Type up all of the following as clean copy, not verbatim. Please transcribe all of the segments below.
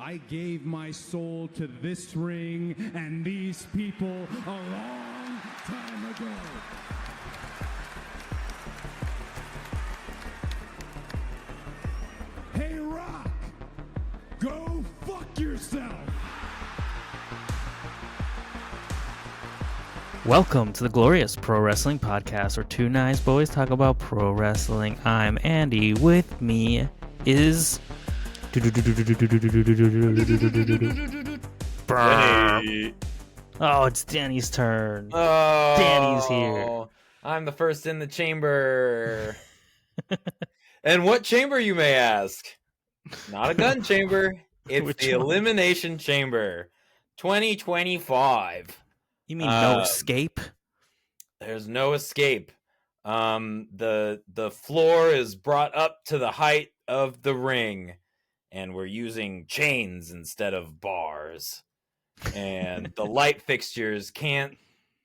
I gave my soul to this ring and these people a long time ago. Hey, Rock, go fuck yourself. Welcome to the Glorious Pro Wrestling Podcast, where two nice boys talk about pro wrestling. I'm Andy. With me is... Danny. Oh, it's Danny's turn. Oh, Danny's here. I'm the first in the chamber. And what chamber, you may ask? Not a gun chamber. It's Which the one? Elimination Chamber 2025. You mean no escape? There's no escape. The floor is brought up to the height of the ring, and we're using chains instead of bars. And the light fixtures can't,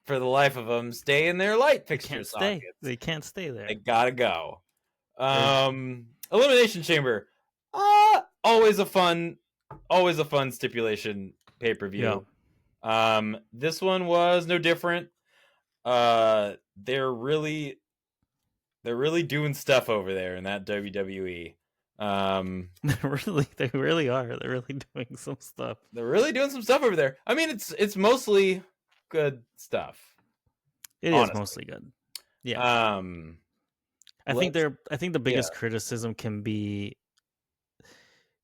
for the life of them, stay in their light fixture sockets. They can't stay there. They gotta go. Elimination Chamber. Always a fun stipulation pay-per-view. Yeah. This one was no different. They're really doing stuff over there in that WWE. They really are. They're really doing some stuff. They're really doing some stuff over there. I mean, it's mostly good stuff. It is mostly good. Yeah. I think the biggest criticism can be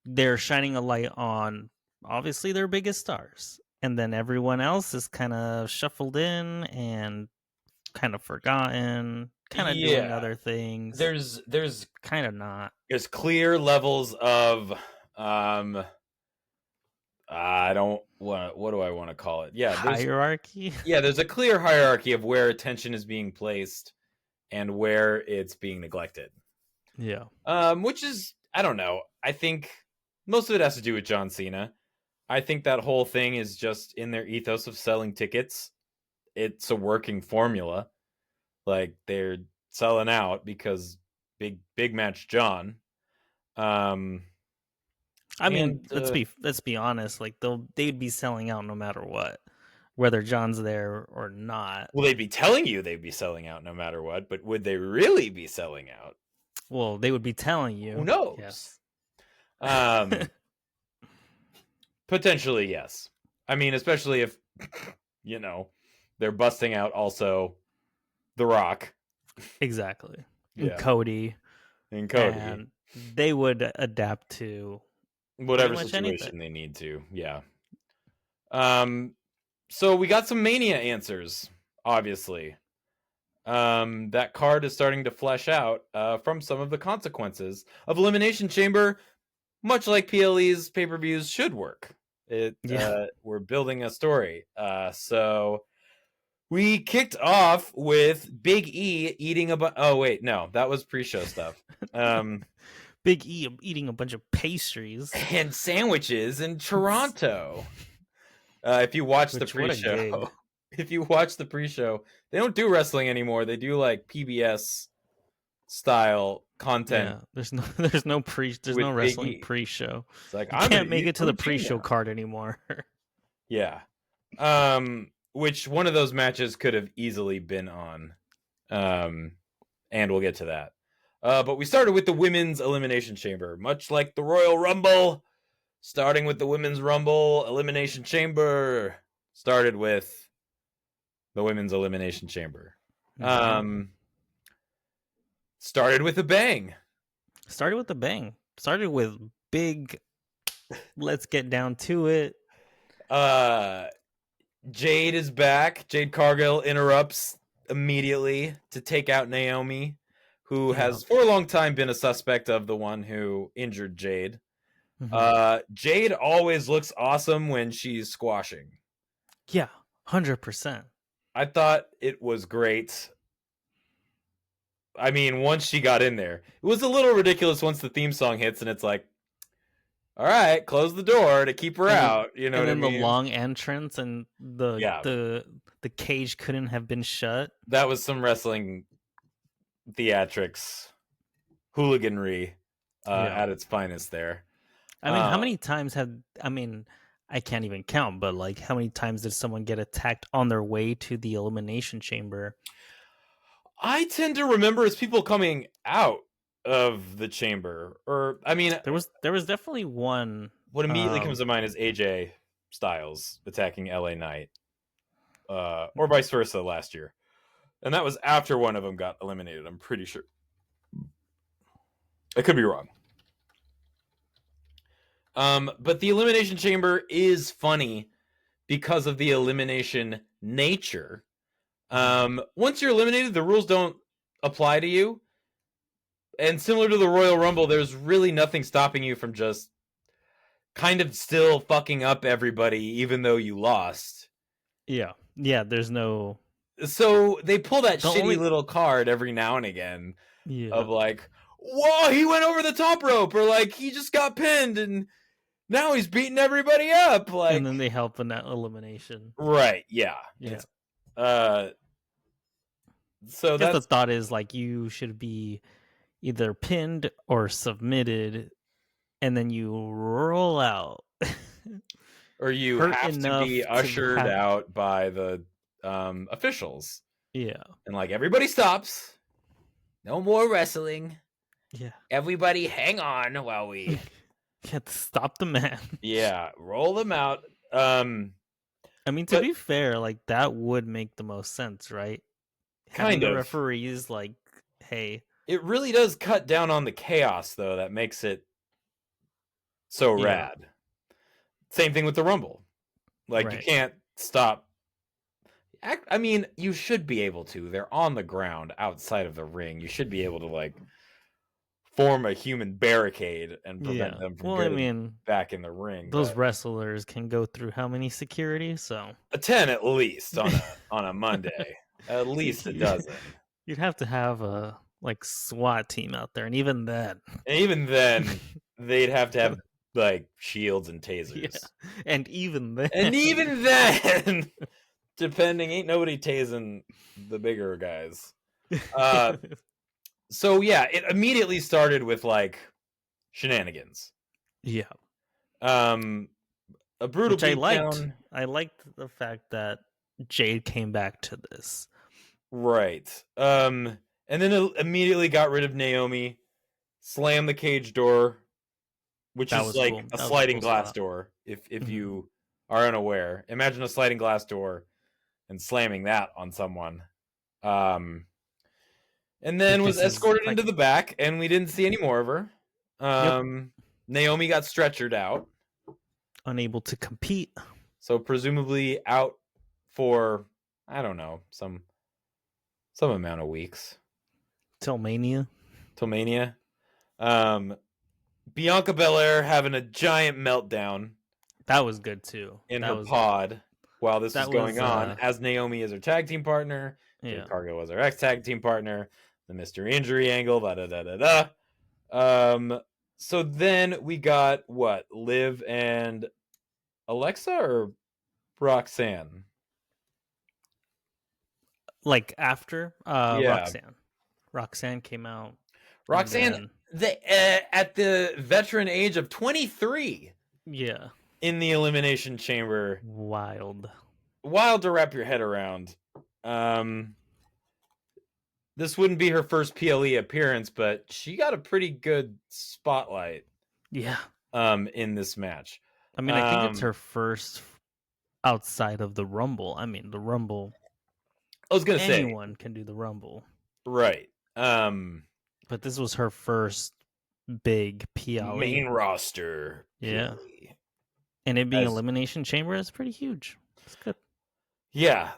they're shining a light on obviously their biggest stars, and then everyone else is kind of shuffled in and kind of forgotten, kind of doing other things. There's kind of not. There's clear levels of I don't want, what do I want to call it? Yeah, hierarchy. Yeah, there's a clear hierarchy of where attention is being placed and where it's being neglected. Yeah. Which is, I don't know. I think most of it has to do with John Cena. I think that whole thing is just in their ethos of selling tickets. It's a working formula. Like, they're selling out because big match John. I mean, let's be honest. Like, they'd be selling out no matter what, whether John's there or not. Well, they'd be telling you they'd be selling out no matter what, but would they really be selling out? Well, they would be telling you. Who knows? Yes. Potentially, yes. I mean, especially if they're busting out also The Rock. Exactly. Yeah. And Cody. And they would adapt to whatever situation they need to. Yeah. So we got some Mania answers, obviously. That card is starting to flesh out from some of the consequences of Elimination Chamber, much like PLE's pay-per-views should work. We're building a story. So we kicked off with Big E eating oh wait, no, that was pre-show stuff. Big E eating a bunch of pastries and sandwiches in Toronto. If you watch the pre-show, they don't do wrestling anymore. They do like PBS style content. Yeah, there's no wrestling pre-show. It's like, I can't make it to the pre-show card anymore. Yeah. Which one of those matches could have easily been on. And we'll get to that. But we started with the Women's Elimination Chamber, much like the Royal Rumble. Starting with the Women's Rumble, Elimination Chamber started with the Women's Elimination Chamber. Mm-hmm. Started with a bang. Started with big, let's get down to it. Jade is back. Jade Cargill interrupts immediately to take out Naomi, who has for a long time been a suspect of the one who injured Jade. Mm-hmm. Jade always looks awesome when she's squashing. Yeah, 100%. I thought it was great. I mean, once she got in there, it was a little ridiculous once the theme song hits and it's like, all right, close the door to keep her out. You know, and then what I mean? The long entrance and the cage couldn't have been shut. That was some wrestling theatrics, hooliganry at its finest there. I mean, how many times I can't even count, but like, how many times did someone get attacked on their way to the Elimination Chamber? I tend to remember as people coming out of the chamber, or I mean, there was definitely one. What immediately comes to mind is AJ Styles attacking LA Knight, or vice versa last year, and that was after one of them got eliminated. I'm pretty sure. I could be wrong. But the Elimination Chamber is funny because of the elimination nature. Once you're eliminated, the rules don't apply to you. And similar to the Royal Rumble, there's really nothing stopping you from just kind of still fucking up everybody, even though you lost. Yeah, there's no... So they pull that shitty little card every now and again of like, whoa, he went over the top rope, or like, he just got pinned, and now he's beating everybody up. Like, and then they help in that elimination. Right, yeah. So that's... the thought is like, you should be either pinned or submitted, and then you roll out. Or you have to be ushered out by the officials. Yeah. And like, everybody stops. No more wrestling. Yeah. Everybody hang on while we... You have to stop the man. Yeah, roll them out. I mean, to be fair, like, that would make the most sense, right? Kind of. The referees, like, hey... It really does cut down on the chaos, though, that makes it so rad. Same thing with the Rumble. Like, you can't stop... I mean, you should be able to. They're on the ground outside of the ring. You should be able to, like, form a human barricade and prevent them from getting back in the ring. Those wrestlers can go through how many security? So a 10 at least on a Monday. At least a dozen. You'd have to have a like SWAT team out there, and even then they'd have to have like shields and tasers. Yeah. And even then depending, ain't nobody tasing the bigger guys. So yeah, it immediately started with like shenanigans. Yeah. A brutal beatdown. I liked the fact that Jade came back to this. Right. And then it immediately got rid of Naomi, slammed the cage door, which is like a sliding glass door. If you are unaware, imagine a sliding glass door and slamming that on someone. And then was escorted into the back, and we didn't see any more of her. Naomi got stretchered out. Unable to compete. So presumably out for, I don't know, some amount of weeks. Till Mania. Bianca Belair having a giant meltdown. That was good too. In her pod while this was going on, as Naomi is her tag team partner. Jade Cargill was her ex-tag team partner. The Mr. Injury angle, so then we got what? Liv and Alexa or Roxanne? Like after Roxanne. Roxanne came out. Roxanne at the veteran age of 23. Yeah. In the Elimination Chamber. Wild to wrap your head around. This wouldn't be her first PLE appearance, but she got a pretty good spotlight. Yeah. In this match. I mean, I think it's her first outside of the Rumble. I mean, the Rumble. I was gonna say anyone can do the Rumble, right? But this was her first big PLE main roster. PLE. Yeah. And it being Elimination Chamber is pretty huge. It's good. Yeah.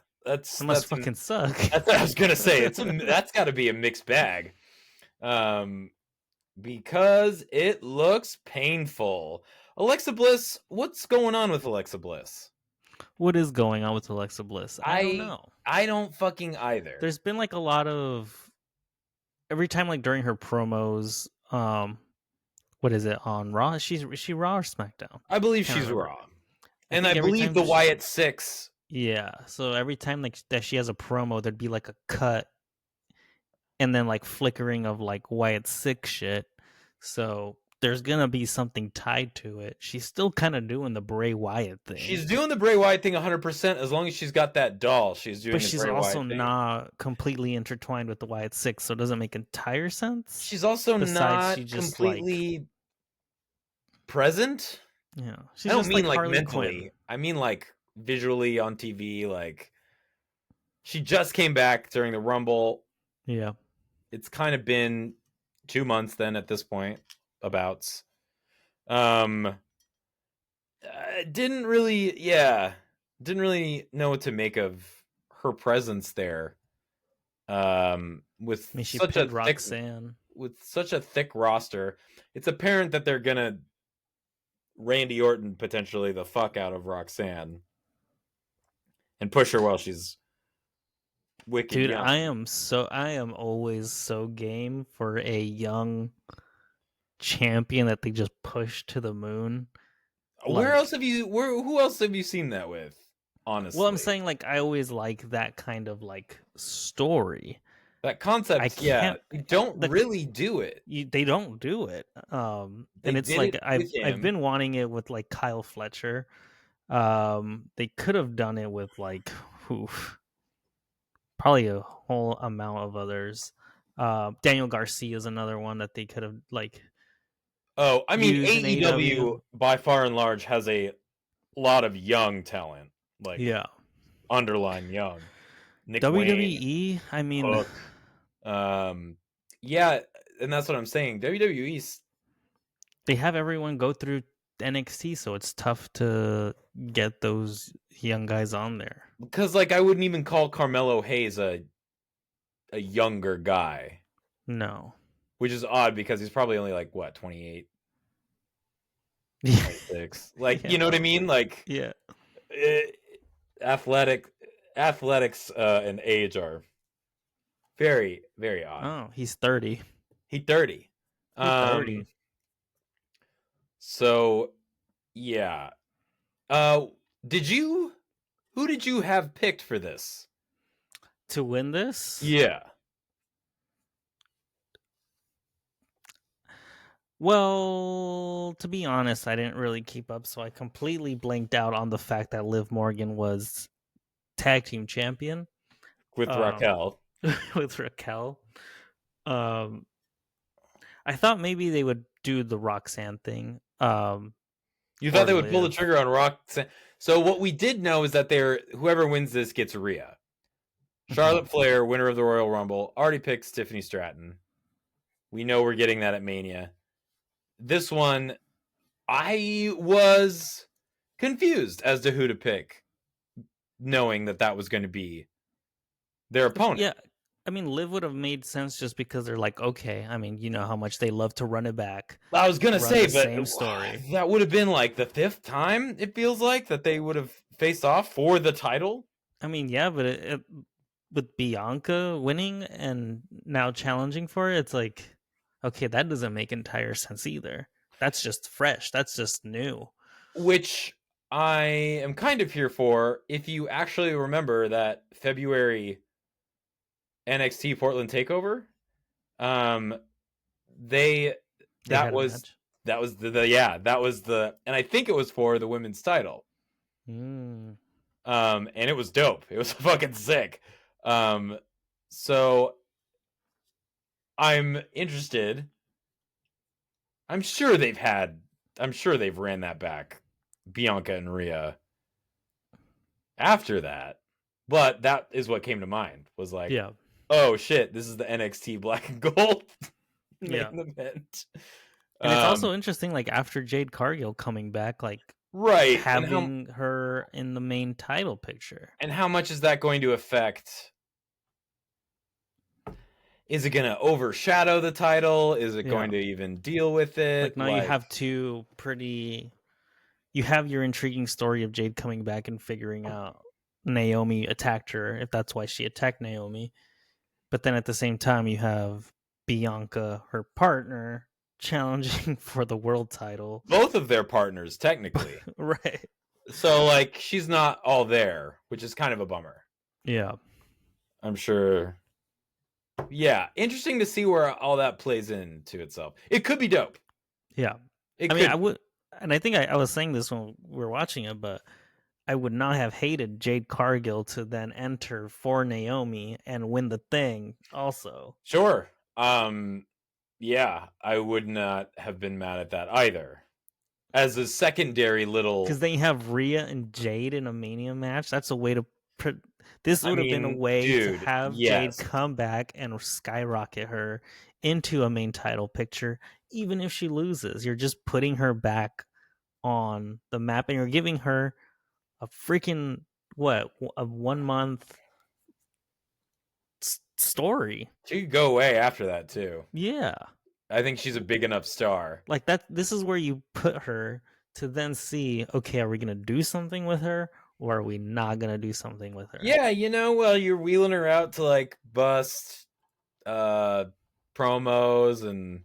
Must fucking suck. That's what I was gonna say. That's got to be a mixed bag, because it looks painful. Alexa Bliss, what's going on with Alexa Bliss? What is going on with Alexa Bliss? I don't know. I don't fucking either. There's been like a lot of every time, like during her promos. What is it on Raw? Is she Raw or SmackDown? I believe she's Raw, and I believe the Wyatt Six. Yeah, so every time like that she has a promo, there'd be like a cut, and then like flickering of like Wyatt Six shit. So there's gonna be something tied to it. She's still kind of doing the Bray Wyatt thing. She's doing the Bray Wyatt thing 100%. As long as she's got that doll, she's doing. But the she's Bray also Wyatt thing. not completely intertwined with the Wyatt Six, so it doesn't make entire sense. She's also not completely present. Yeah, I don't mean like mentally. Quinn. I mean like visually on TV. Like she just came back during the Rumble. Yeah, it's kind of been 2 months then at this point. Abouts. Didn't really know what to make of her presence there. With such a Roxanne. With such a thick roster, it's apparent that they're gonna Randy Orton potentially the fuck out of Roxanne and push her while she's wicked Dude, young. I am always so game for a young champion that they just push to the moon. Who else have you seen that with? Honestly. Well, I'm saying like I always like that kind of like story. That concept, they don't really do it. They don't do it. And it's like I've been wanting it with like Kyle Fletcher. They could have done it with like probably a whole amount of others. Daniel Garcia is another one that they could have like. Oh, I mean, AEW by far and large has a lot of young talent. Like, underline young. Nick WWE, Wayne, I mean, Hook. Yeah, and that's what I'm saying. WWE's they have everyone go through NXT, so it's tough to get those young guys on there. Because, like, I wouldn't even call Carmelo Hayes a younger guy. No. Which is odd because he's probably only like what 28, 26. Like you know what I mean? Like athletics and age are very very odd. Oh, he's 30. He's 30. 30. So yeah. Who did you have picked for this? To win this? Yeah. Well, to be honest, I didn't really keep up, so I completely blanked out on the fact that Liv Morgan was tag team champion with Raquel. With Raquel. I thought maybe they would do the Roxanne thing. You thought they would pull the trigger on Roxanne. So what we did know is that whoever wins this gets Rhea. Charlotte Flair, winner of the Royal Rumble, already picked Tiffany Stratton. We know we're getting that at Mania. This one, I was confused as to who to pick, knowing that was going to be their opponent. Yeah, I mean, Liv would have made sense just because they're like, okay, I mean, you know how much they love to run it back. I was going to say, but same story. That would have been like the 5th time, it feels like, that they would have faced off for the title. I mean, yeah, but with Bianca winning and now challenging for it, it's like, okay, that doesn't make entire sense either. That's just fresh. That's just new. Which I am kind of here for. If you actually remember that February NXT Portland Takeover, that was the, and I think it was for the women's title. And it was dope. It was fucking sick. So I'm interested. I'm sure they've ran that back, Bianca and Rhea, after that. But that is what came to mind, was like, oh shit, this is the NXT Black and Gold main event. And it's also interesting, like, after Jade Cargill coming back, like, right, having her in the main title picture. And how much is that going to affect? Is it going to overshadow the title? Is it going to even deal with it? Like, now you have you have your intriguing story of Jade coming back and figuring out Naomi attacked her, if that's why she attacked Naomi. But then at the same time, you have Bianca, her partner, challenging for the world title. Both of their partners, technically. Right. So, like, she's not all there, which is kind of a bummer. Yeah. I'm sure. Yeah, interesting to see where all that plays into itself. It could be dope. Yeah. I would, and I think I was saying this when we were watching it, but I would not have hated Jade Cargill to then enter for Naomi and win the thing also. Sure. Yeah, I would not have been mad at that either. As a secondary little... Because then you have Rhea and Jade in a Mania match. That's a way to... This would have been a way to have Jade come back and skyrocket her into a main title picture. Even if she loses, you're just putting her back on the map and you're giving her a freaking, a 1 month story. She could go away after that too. Yeah. I think she's a big enough star. Like that. This is where you put her to then see, okay, are we going to do something with her? Or are we not going to do something with her? Yeah, while you're wheeling her out to like bust promos and,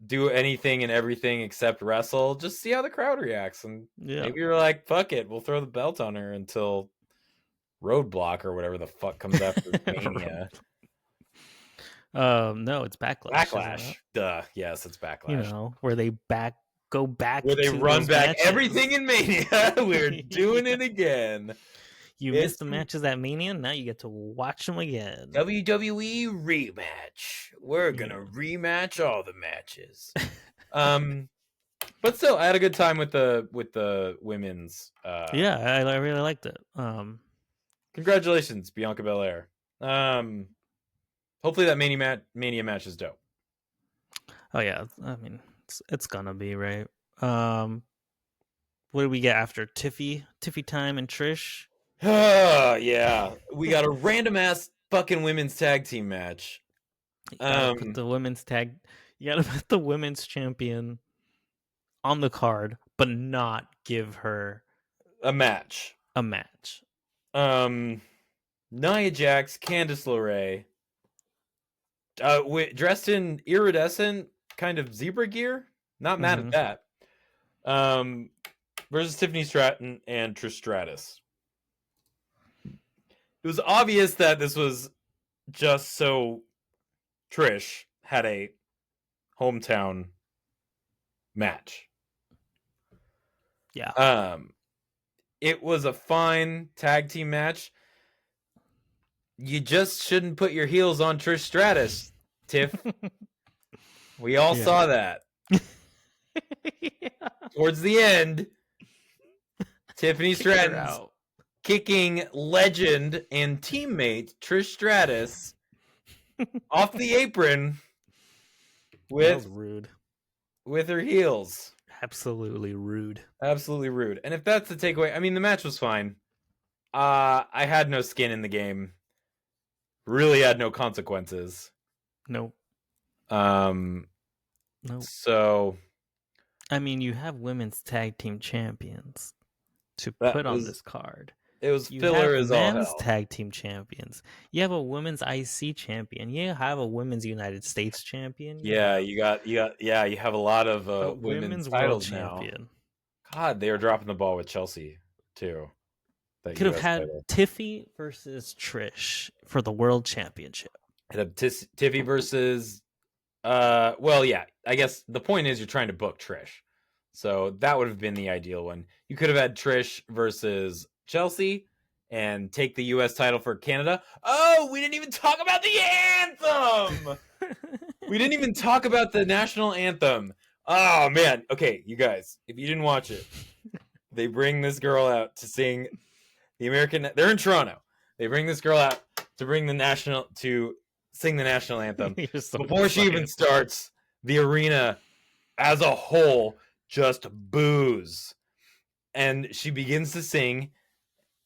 do anything and everything except wrestle, just see how the crowd reacts. And maybe you're like, fuck it, we'll throw the belt on her until Roadblock or whatever the fuck comes after Mania. No, it's Backlash. Backlash. Duh. Yes, it's Backlash. Where they go back. Where they run back everything in Mania. We're doing it again. You missed the matches at Mania, now you get to watch them again. WWE rematch. We're gonna rematch all the matches. But still, I had a good time with the women's. Yeah, I really liked it. Congratulations, Bianca Belair. Hopefully that Mania match is dope. Oh yeah, I mean it's gonna be, right. What do we get after Tiffy time and Trish? Yeah, we got a random ass fucking women's tag team match. You gotta put the women's champion on the card, but not give her a match. Nia Jax, Candice LeRae, dressed in iridescent kind of zebra gear. Not mad at that. Versus Tiffany Stratton and Trish Stratus. It was obvious that this was just so Trish had a hometown match. Yeah. It was a fine tag team match. You just shouldn't put your heels on Trish Stratus, Tiff. We all saw that. Towards the end, Tiffany Stratton's kicking legend and teammate Trish Stratus off the apron with her heels. Absolutely rude. And if that's the takeaway, I mean, the match was fine. I had no skin in the game. Really had no consequences. Nope. Nope. So, I mean, you have women's tag team champions to put on this card. It was filler as all hell. Men's tag team champions. You have a women's IC champion. You have a women's United States champion. You have a lot of women's titles champion. God, they were dropping the ball with Chelsea too. Could have had Tiffy versus Trish for the world championship. Could have Tiffy versus I guess the point is you're trying to book Trish. So that would have been the ideal one. You could have had Trish versus Chelsea and take the US title for Canada. Oh, we didn't even talk about the anthem. We didn't even talk about the national anthem. Oh man. Okay, you guys, if you didn't watch it, they bring this girl out to sing the American. They're in Toronto. They bring this girl out to sing the national anthem. Before she even starts, the arena as a whole just boos. And she begins to sing,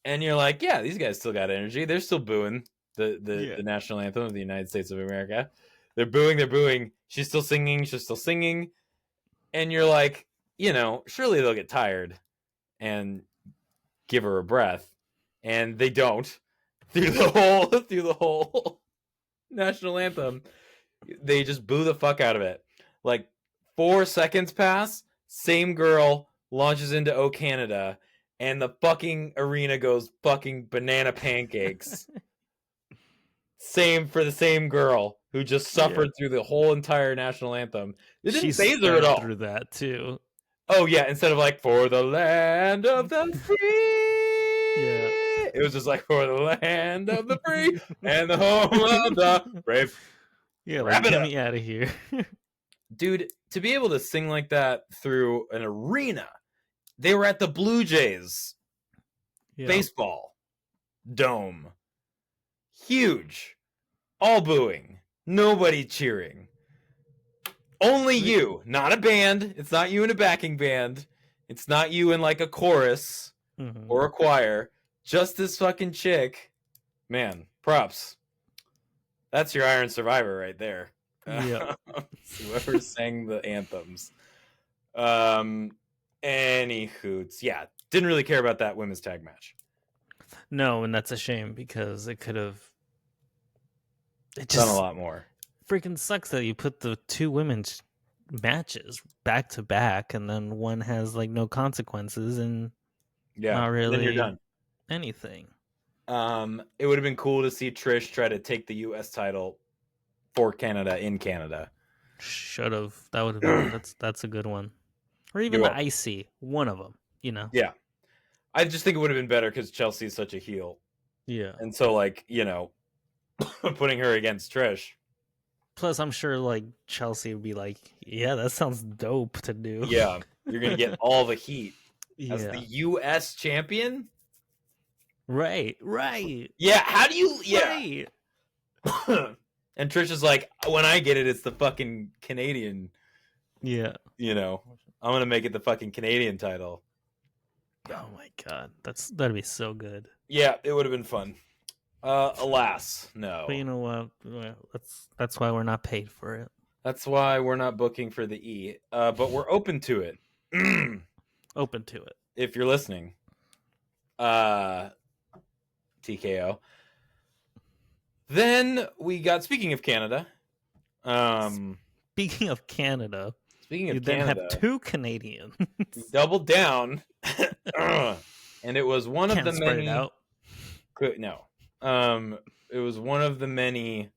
and you're like, yeah, these guys still got energy. They're still booing the national anthem of the United States of America. They're booing. She's still singing. And you're like, surely they'll get tired and give her a breath. And they don't. Through the whole national anthem, they just boo the fuck out of it. Like 4 seconds pass, same girl launches into O Canada, and the fucking arena goes fucking banana pancakes. Same for the same girl who just suffered through the whole entire national anthem. It didn't She phase her at all. through that too. Oh yeah, instead of like for the land of the free, it was just like for the land of the free and the home of the brave. Yeah, like get me out of here. Dude, to be able to sing like that through an arena, they were at the Blue Jays baseball dome. Huge. All booing. Nobody cheering. Only you. Not a band. It's not you in a backing band. It's not you in like a chorus or a choir. Just this fucking chick. Man, props. That's your Iron Survivor right there. Yeah. Whoever sang the anthems. Any hoots. Yeah, didn't really care about that women's tag match. No, and that's a shame because it could have. It just done a lot more. Freaking sucks that you put the two women's matches back to back, and then one has like no consequences and not really then you're done. Anything. It would have been cool to see Trish try to take the U.S. title for Canada in Canada. Should have. That would have been. That's a good one. Or even the IC, one of them. You know. Yeah, I just think it would have been better because Chelsea is such a heel. Yeah, and so like putting her against Trish. Plus, I'm sure like Chelsea would be like, "Yeah, that sounds dope to do." Yeah, you're gonna get all the heat as the U.S. champion. Right. Yeah, how do you? Yeah. Right. And Trish is like, when I get it, it's the fucking Canadian. Yeah. I'm gonna make it the fucking Canadian title. Oh my god, that'd be so good. Yeah, it would have been fun. Alas, no. But you know what? That's why we're not paid for it. That's why we're not booking for the E. But we're open to it. Open to it. If you're listening. TKO. Then we got, speaking of Canada. Speaking of Canada. You then have two Canadians. Doubled down. And it was one of the many. No. It was one of the many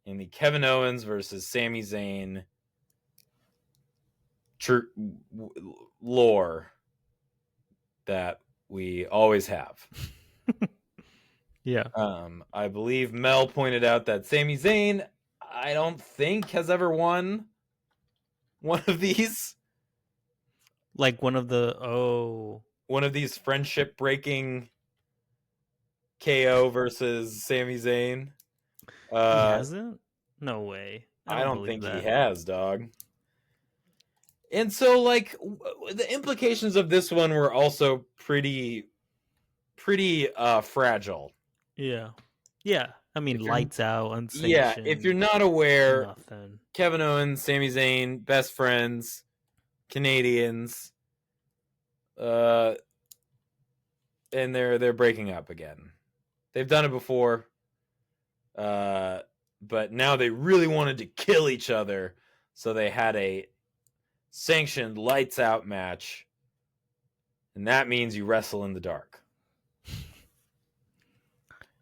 in the Kevin Owens versus Sami Zayn lore that we always have. Yeah. I believe Mel pointed out that Sami Zayn, I don't think, has ever won one of these. Like one of these friendship breaking KO versus Sami Zayn. He hasn't? No way. I don't think he has, dog. And so, like, the implications of this one were also pretty fragile. Yeah. Yeah. I mean, lights out, unsanctioned. Yeah, if you're not aware, nothing. Kevin Owens, Sami Zayn, best friends, Canadians, and they're breaking up again. They've done it before, but now they really wanted to kill each other, so they had a sanctioned lights out match, and that means you wrestle in the dark.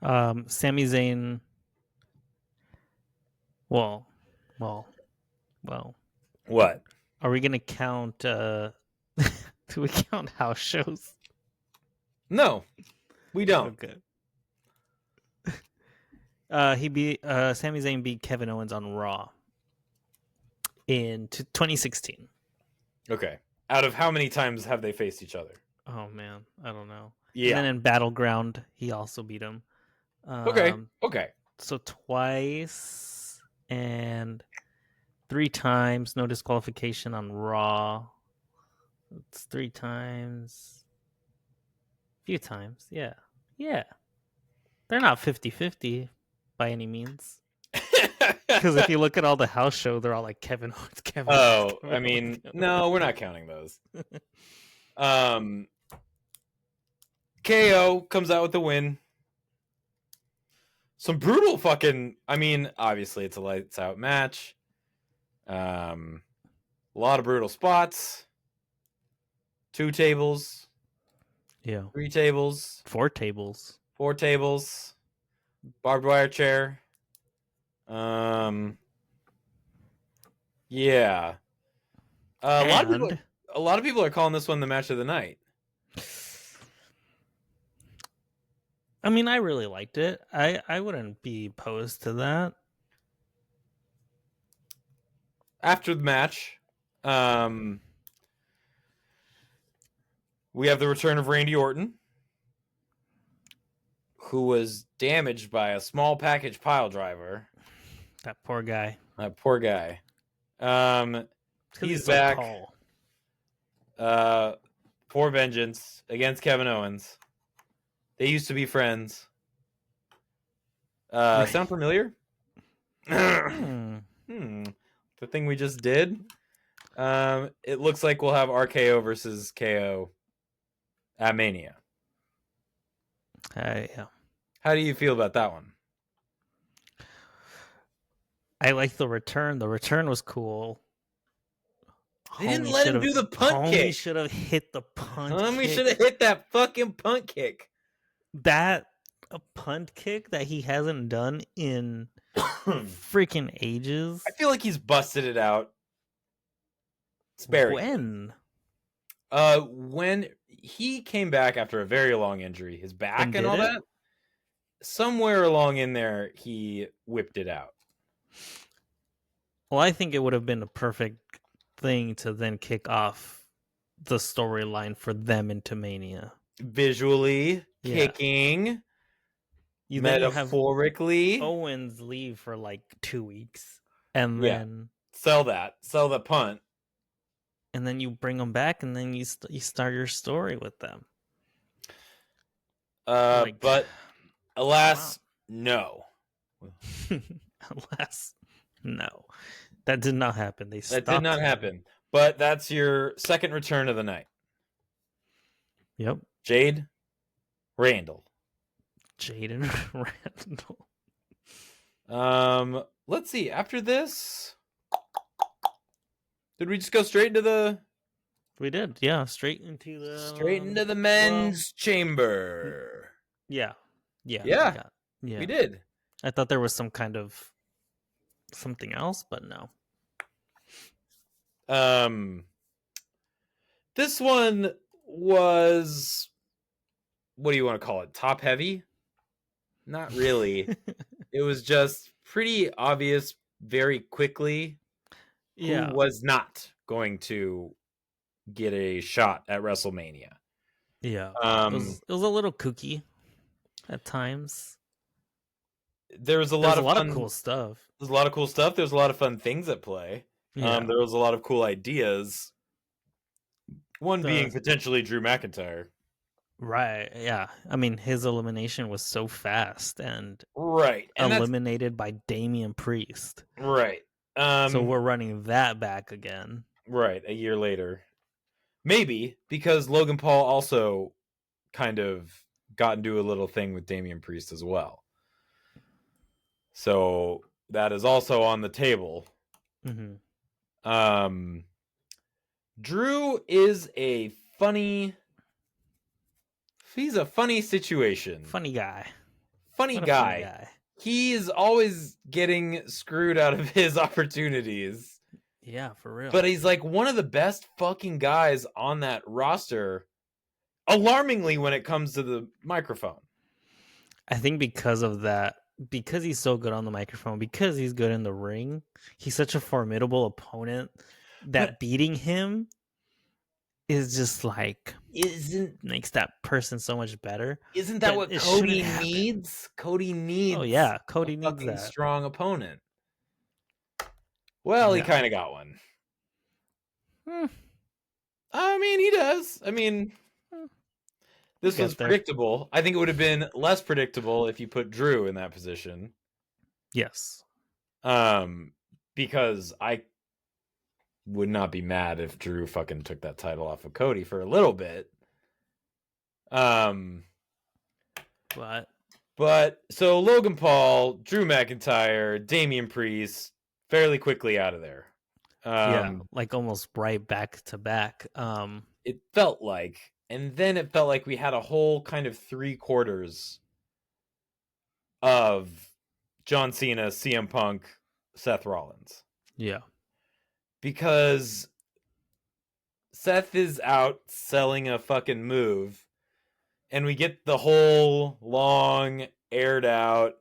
Sami Zayn. Well. What? Are we gonna count? Do we count house shows? No, we don't. Okay. Sami Zayn beat Kevin Owens on Raw in 2016. Okay. Out of how many times have they faced each other? Oh man, I don't know. Yeah. And then in Battleground, he also beat him. Okay. So twice and 3 times, no disqualification on Raw. It's 3 times. A few times, yeah. Yeah. They're not 50-50 by any means. Because if you look at all the house show, they're all like Kevin Owens, Oh, I mean, no, we're not counting those. KO comes out with the win. Some brutal fucking, I mean, obviously it's a lights out match. A lot of brutal spots. 2 tables. Yeah. 3 tables. 4 tables. 4 tables. Barbed wire chair. Yeah. A And lot of people are calling this one the match of the night. I mean, I really liked it. I wouldn't be opposed to that. After the match, we have the return of Randy Orton, who was damaged by a small package pile driver. That poor guy. That poor guy. He's so back. Tall. For vengeance against Kevin Owens. They used to be friends. Sound familiar? The thing we just did. It looks like we'll have RKO versus KO at Mania. Yeah. How do you feel about that one? I like the return. The return was cool. They didn't let him do the punt kick. Homie should have hit the punt kick. Homie should have hit that fucking punt kick. That a punt kick that he hasn't done in freaking ages. I feel like he's busted it out. Sparing. When he came back after a very long injury, his back and all that, somewhere along in there, he whipped it out. Well, I think it would have been a perfect thing to then kick off the storyline for them into Mania. Visually, kicking, metaphorically. Owens leave for like 2 weeks, and then sell the punt. And then you bring them back, and then you start your story with them. But alas, no. Alas, no. That did not happen. That did not happen. But that's your second return of the night. Yep. Jade Randall. Jade and Randall. Let's see. After this, did we just go straight into the? We did, yeah. Straight into the men's chamber. Yeah. We did. I thought there was some kind of something else, but no. This one was, what do you want to call it? Top heavy? Not really. It was just pretty obvious very quickly who was not going to get a shot at WrestleMania. Yeah. It was a little kooky at times. There was a lot of cool stuff. There's a lot of cool stuff. There's a lot of fun things at play. Yeah. There was a lot of cool ideas. One being potentially Drew McIntyre. Right. Yeah. I mean, his elimination was so fast and and eliminated by Damian Priest. Right. So we're running that back again. Right. A year later. Maybe because Logan Paul also kind of got into a little thing with Damian Priest as well. So that is also on the table. Mm-hmm. Drew is a funny. He's a funny situation. Funny guy. Funny guy. He's always getting screwed out of his opportunities. Yeah, for real. But he's like one of the best fucking guys on that roster. Alarmingly when it comes to the microphone. I think because of that, because he's so good on the microphone, because he's good in the ring, he's such a formidable opponent that beating him is just like makes that person so much better. Isn't that what Cody needs? Cody needs. Oh yeah, Cody needs that strong opponent. Well, he kind of got one. I mean, he does. I mean, this was predictable. I think it would have been less predictable if you put Drew in that position. Yes. Because I would not be mad if Drew fucking took that title off of Cody for a little bit. But so Logan Paul, Drew McIntyre, Damian Priest, fairly quickly out of there. Like almost right back to back. It felt like, and then it felt like we had a whole kind of 3 quarters of John Cena, CM Punk, Seth Rollins. Yeah. Because Seth is out selling a fucking move, and we get the whole long, aired out,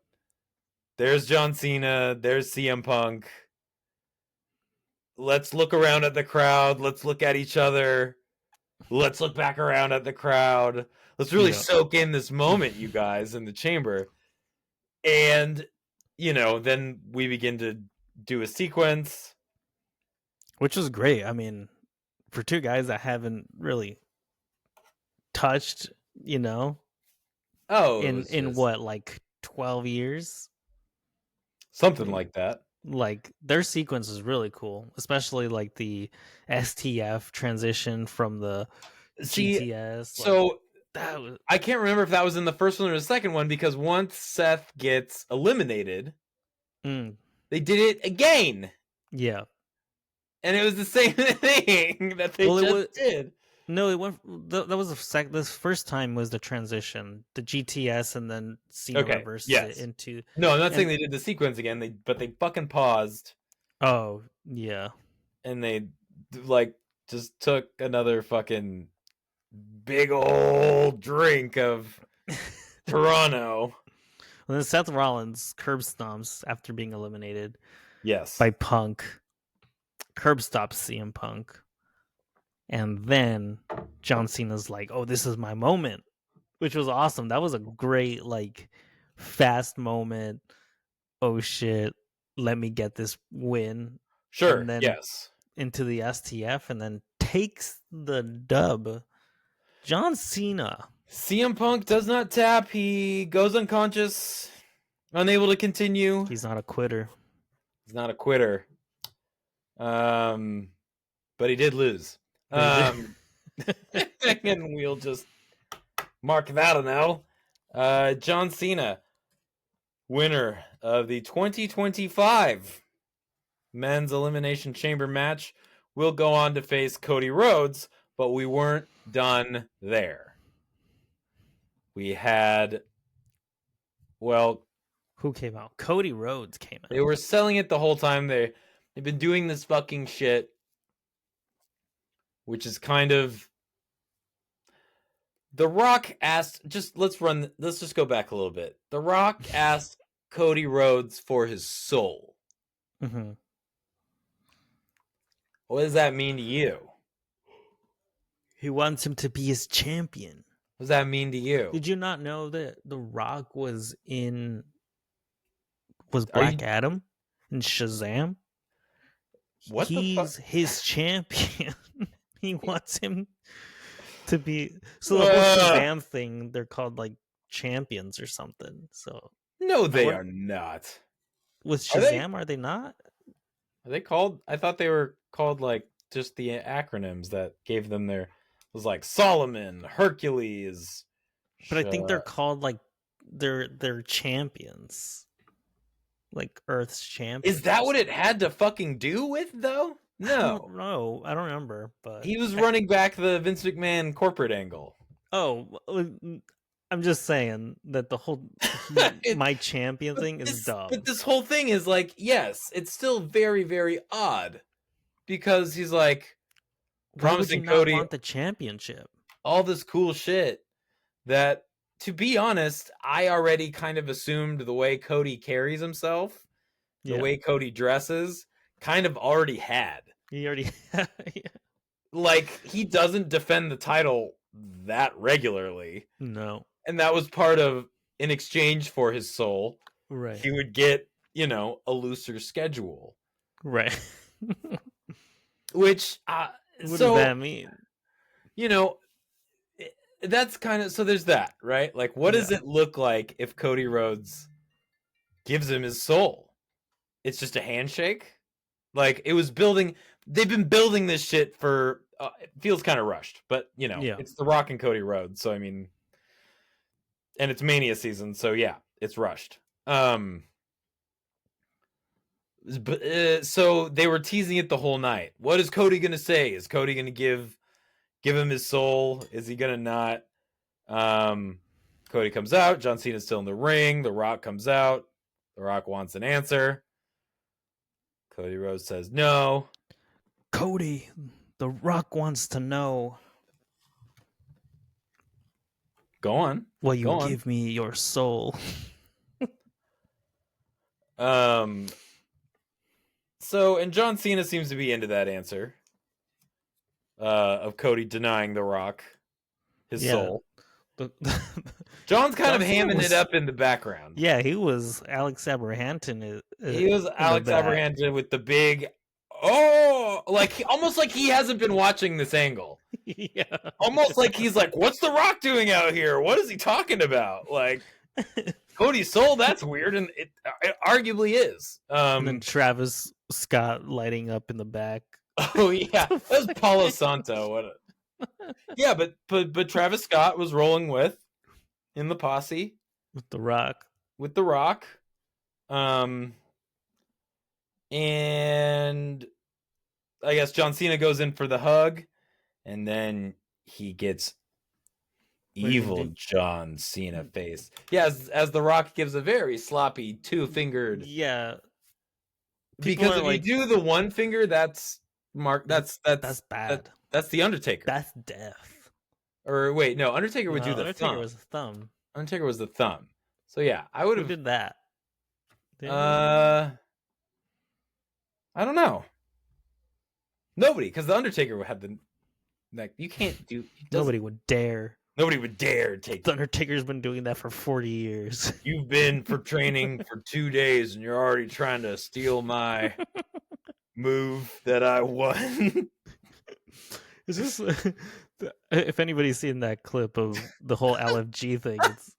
there's John Cena, there's CM Punk. Let's look around at the crowd. Let's look at each other. Let's look back around at the crowd. Let's really soak in this moment, you guys, in the chamber. And, then we begin to do a sequence. Which was great. I mean, for two guys that haven't really touched, Oh, in what, like 12 years? Something like that. Like, their sequence is really cool, especially like the STF transition from the GTS. So I can't remember if that was in the first one or the second one, because once Seth gets eliminated, they did it again. Yeah. And it was the same thing that they did. No, it went. That was the first time was the transition, the GTS, and then Cena reversed it into. No, I'm not saying they did the sequence again. But they fucking paused. Oh yeah. And they just took another fucking big old drink of Toronto. And then Seth Rollins curb stomps after being eliminated. Yes. By Punk. Curb stops CM Punk. And then John Cena's like, "Oh, this is my moment," which was awesome. That was a great, fast moment. Oh shit, let me get this win. Sure. And then yes. Into the STF, and then takes the dub. John Cena. CM Punk does not tap. He goes unconscious, unable to continue. He's not a quitter. He's not a quitter. But he did lose. And we'll just mark that an L. John Cena, winner of the 2025 Men's Elimination Chamber match, will go on to face Cody Rhodes, but we weren't done there. We had, who came out? Cody Rhodes came out. They were selling it the whole time. They've been doing this fucking shit, which is kind of. The Rock asked, let's just go back a little bit. The Rock asked Cody Rhodes for his soul. Mm-hmm. What does that mean to you? He wants him to be his champion. What does that mean to you? Did you not know that The Rock was Black Adam in Shazam? What He's the fuck? his champion. He wants him to be. So the whole Shazam thing, they're called champions or something. So no, they are not. With Shazam, are they not? Are they called? I thought they were called just the acronyms that gave them their. It was Solomon, Hercules. But I think they're called they're champions. Earth's champions. Is that what it had to fucking do with though? No. I don't remember, but he was running back the Vince McMahon corporate angle. Oh, I'm just saying that the whole my champion thing is dumb. But this whole thing is yes, it's still very, very odd because he's promising Cody want the championship, all this cool shit that, to be honest, I already kind of assumed the way Cody carries himself, the way Cody dresses, kind of already had. He already he doesn't defend the title that regularly. No. And that was part of, in exchange for his soul, right? He would get, a looser schedule. Right. Which, what does that mean? That's kind of, so there's that, right? What does it look like if Cody Rhodes gives him his soul? It's just a handshake? It was building, they've been building this shit for, it feels kind of rushed, but, it's The Rock and Cody Rhodes, so I mean, and it's Mania season, so yeah, it's rushed. So they were teasing it the whole night. What is Cody gonna say? Is Cody gonna give him his soul? Is he gonna not? Cody comes out. John Cena's still in the ring. The Rock comes out. The Rock wants an answer. Cody Rhodes says no. Cody, The Rock wants to know. Go on. Will you give me your soul? So, and John Cena seems to be into that answer. Of Cody denying The Rock his soul. John's kind of hamming it up in the background. Yeah, he was Alex Abrahanton. He was Alex Abrahanton with the big, almost like he hasn't been watching this angle. Yeah. Almost like he's like, what's The Rock doing out here? What is he talking about? Like, Cody's soul, that's weird, and it arguably is. And then Travis Scott lighting up in the back. Oh yeah, that was Palo Santo. Yeah, but Travis Scott was rolling with in the posse with The Rock. And I guess John Cena goes in for the hug, and then he gets evil John Cena face. Yeah, as The Rock gives a very sloppy 2-fingered. Yeah. Because if you do the one finger, that's bad. That's the Undertaker. That's death. Or wait, no, Undertaker would do the Undertaker thumb. was the thumb. Undertaker was the thumb. So yeah, I would have did that. I don't know. Nobody, because the Undertaker had the like. You can't do. Nobody would dare. Nobody would dare take. The Undertaker's been doing that for 40 years. You've been for training for 2 days, and you're already trying to steal my move that I won. Is this? If anybody's seen that clip of the whole LFG thing, it's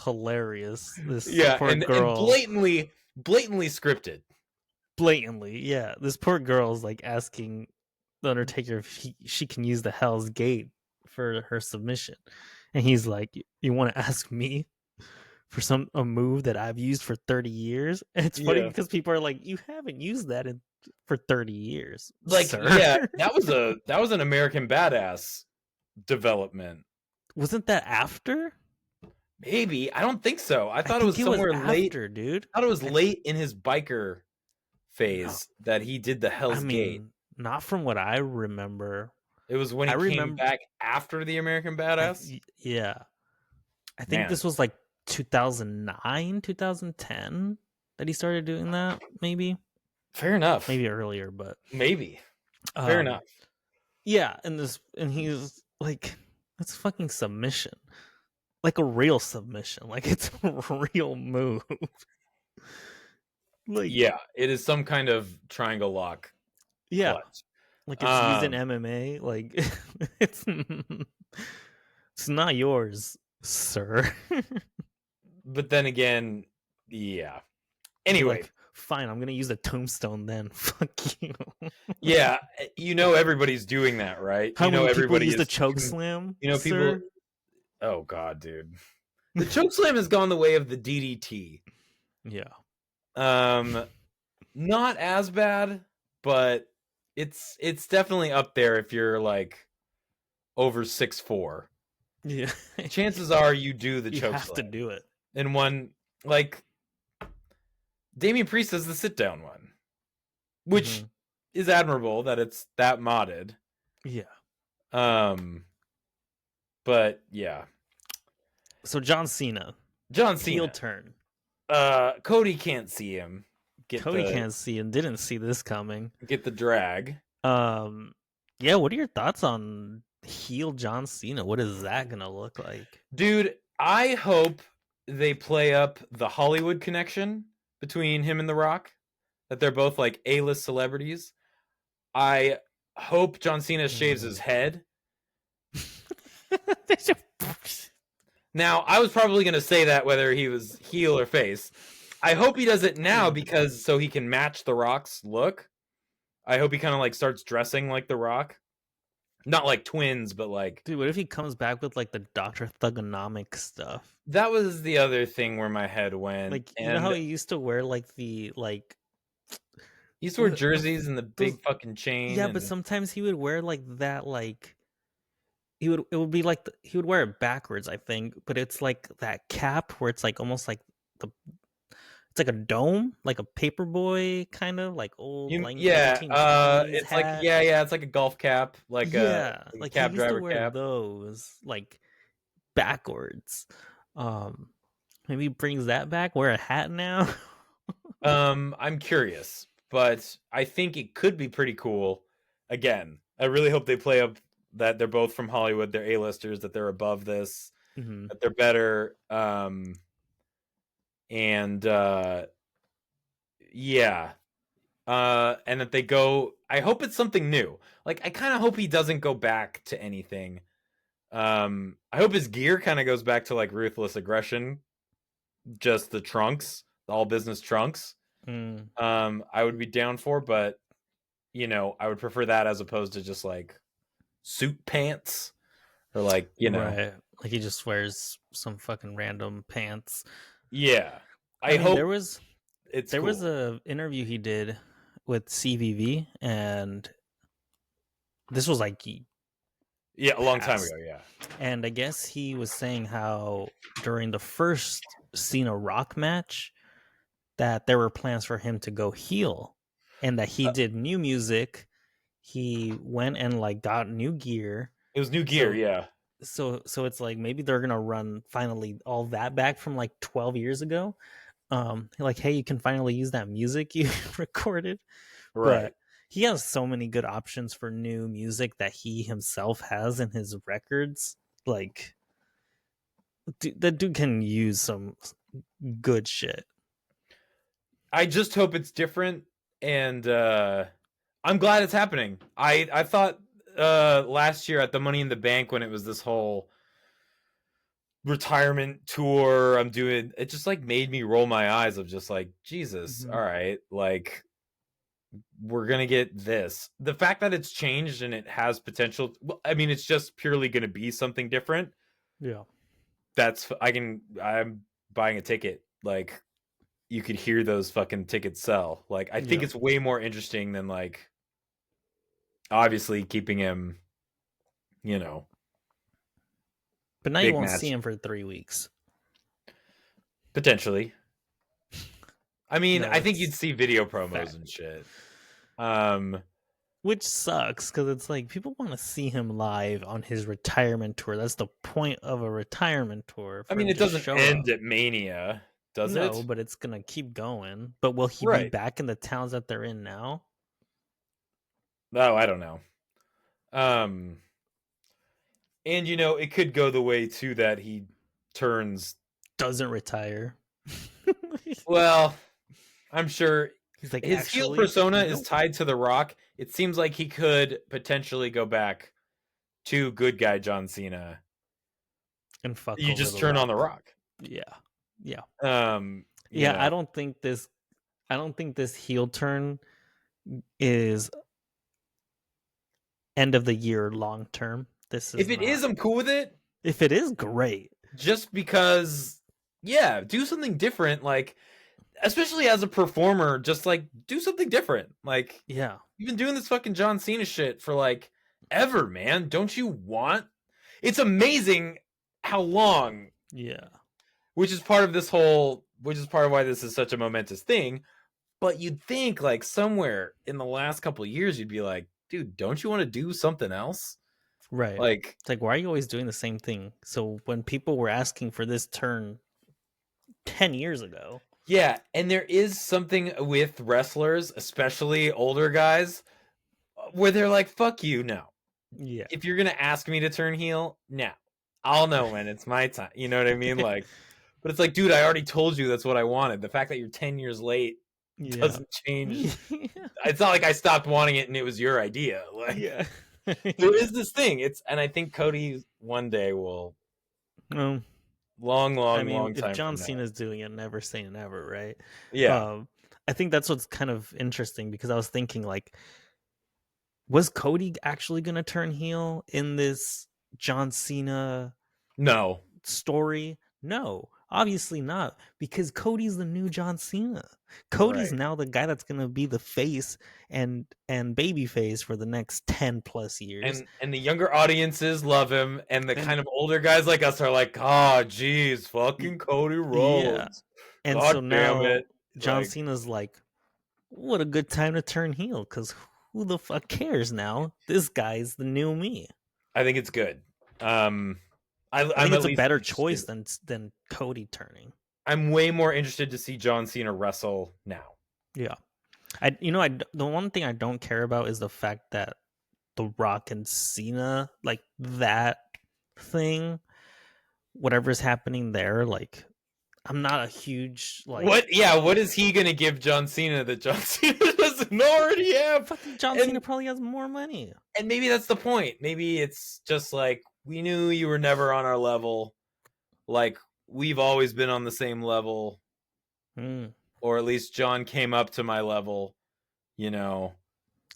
hilarious. This poor girl, and blatantly scripted. Blatantly, yeah. This poor girl's like asking the Undertaker if she can use the Hell's Gate for her submission, and he's like, "You want to ask me for a move that I've used for 30 years?" And it's funny because people are like, "You haven't used that for 30 years." Like, sir. yeah, that was an American Badass development. Wasn't that after? Maybe. I don't think so. I thought it was somewhere late, dude. I thought it was late in his biker phase that he did the Hell's Gate. Not from what I remember. It was when he came back after the American Badass. Yeah. I think this was like 2009, 2010 that he started doing that, maybe. Fair enough. Maybe earlier, but maybe. Fair enough. Yeah, and he's like, that's a fucking submission. Like a real submission. Like it's a real move. Like, yeah, it is some kind of triangle lock. Yeah. Clutch. Like it's used in MMA. Like it's not yours, sir. But then again, yeah. Anyway. Like, fine, I'm gonna use a tombstone then. Fuck you. Yeah, everybody's doing that, right? How many people use the choke slam? People. Sir? Oh god, dude. The choke slam has gone the way of the DDT. Yeah. Not as bad, but it's definitely up there if you're like over 6'4". Yeah. Chances are you do the choke slam. You have to do it. And one like Damian Priest does the sit down one, which is admirable that it's that modded. Yeah. But yeah. So John Cena. Heel turn. Cody can't see him. Can't see and didn't see this coming. Get the drag. Yeah, what are your thoughts on heel John Cena? What is that gonna look like? Dude, I hope they play up the Hollywood connection between him and The Rock. That they're both like A-list celebrities. I hope John Cena shaves his head. Now, I was probably going to say that whether he was heel or face. I hope he does it now because so he can match The Rock's look. I hope he kind of like starts dressing like The Rock. Not like twins, but like... Dude, what if he comes back with like the Dr. Thugonomic stuff? That was the other thing where my head went. Like, you know how he used to wear like the like... He used to wear jerseys and the big fucking chain. Yeah, but sometimes he would wear like that like... It would be like he would wear it backwards, I think, but it's like that cap where it's like almost like it's like a dome, like a paperboy kind of like old like 1920s it's hat. like it's like a golf cap, like a like cab he used to driver wear cap. those like backwards. Maybe he brings that back. Wear a hat now. I'm curious, but I think it could be pretty cool. Again, I really hope they play up that they're both from Hollywood, they're A-listers, that they're above this, that they're better. And and that they go. I hope it's something new. Like, I kind of hope he doesn't go back to anything. I hope his gear kind of goes back to like Ruthless Aggression, just the trunks, the all business trunks. I would be down for, but I would prefer that as opposed to just like suit pants or like right. Like he just wears some fucking random pants. Yeah, I mean, hope there was cool. was a interview he did with CVV, and this was like a long time ago. Yeah, and I guess he was saying how during the first Cena Rock match that there were plans for him to go heel, and that he did new music. He went and like got new gear. It was new gear, yeah. So it's like maybe they're gonna run finally all that back from like 12 years ago. Like, hey, you can finally use that music you recorded. Right. But he has so many good options for new music that he himself has in his records. Like, that dude can use some good shit. I just hope it's different, and I'm glad it's happening. I thought last year at the Money in the Bank, when it was this whole retirement tour I'm doing, it just like made me roll my eyes of just like, Jesus, all right, like we're gonna get this. The fact that it's changed and it has potential, I mean, it's just purely gonna be something different. Yeah, I'm buying a ticket. Like, you could hear those fucking tickets sell. Like, I think it's way more interesting than like obviously keeping him, but now you won't see him for 3 weeks. Potentially. I mean, I think you'd see video promos and shit. Which sucks, because it's like people want to see him live on his retirement tour. That's the point of a retirement tour. I mean, it doesn't end at Mania, does it? No, but it's gonna keep going. But will he be back in the towns that they're in now? No, I don't know. And it could go the way too that he doesn't retire. Well, I'm sure he's like, his heel persona is tied to The Rock. It seems like he could potentially go back to good guy John Cena and fuck. You just turn on The Rock. Yeah. I don't think this heel turn is end of the year long term. If it is, I'm cool with it. If it is, great. Just because, do something different. Like, especially as a performer, just like do something different. Like, you've been doing this fucking John Cena shit for like ever, man. Don't you want? It's amazing how long. Yeah. Which is part of why this is such a momentous thing. But you'd think like somewhere in the last couple of years, you'd be like, dude, don't you want to do something else? Right. Like, it's like, why are you always doing the same thing? So when people were asking for this turn 10 years ago. Yeah, and there is something with wrestlers, especially older guys, where they're like, fuck you, no. Yeah. If you're going to ask me to turn heel, no. I'll know when it's my time. You know what I mean? Like, but it's like, dude, I already told you that's what I wanted. The fact that you're 10 years late doesn't change. It's not like I stopped wanting it and it was your idea. Like, there is this thing. And I think Cody one day will. Long time. If John Cena's doing it, never say never, right? Yeah. I think that's what's kind of interesting, because I was thinking, like, was Cody actually going to turn heel in this John Cena story? No, obviously not, because Cody's the new John Cena. Cody's now the guy that's going to be the face and baby face for the next 10 plus years. And the younger audiences love him, and the kind of older guys like us are like, oh, geez, fucking Cody Rhodes. Yeah. And God so now John Cena's like, what a good time to turn heel, because who the fuck cares now? This guy's the new me. I think it's good. I think it's a better choice than Cody turning. I'm way more interested to see John Cena wrestle now. Yeah. The one thing I don't care about is the fact that The Rock and Cena, like that thing, whatever's happening there, like I'm not a huge like. What is he gonna give John Cena that John Cena doesn't already have? Fucking John Cena probably has more money. And maybe that's the point. Maybe it's just like, we knew you were never on our level. Like, we've always been on the same level. Or at least John came up to my level, you know.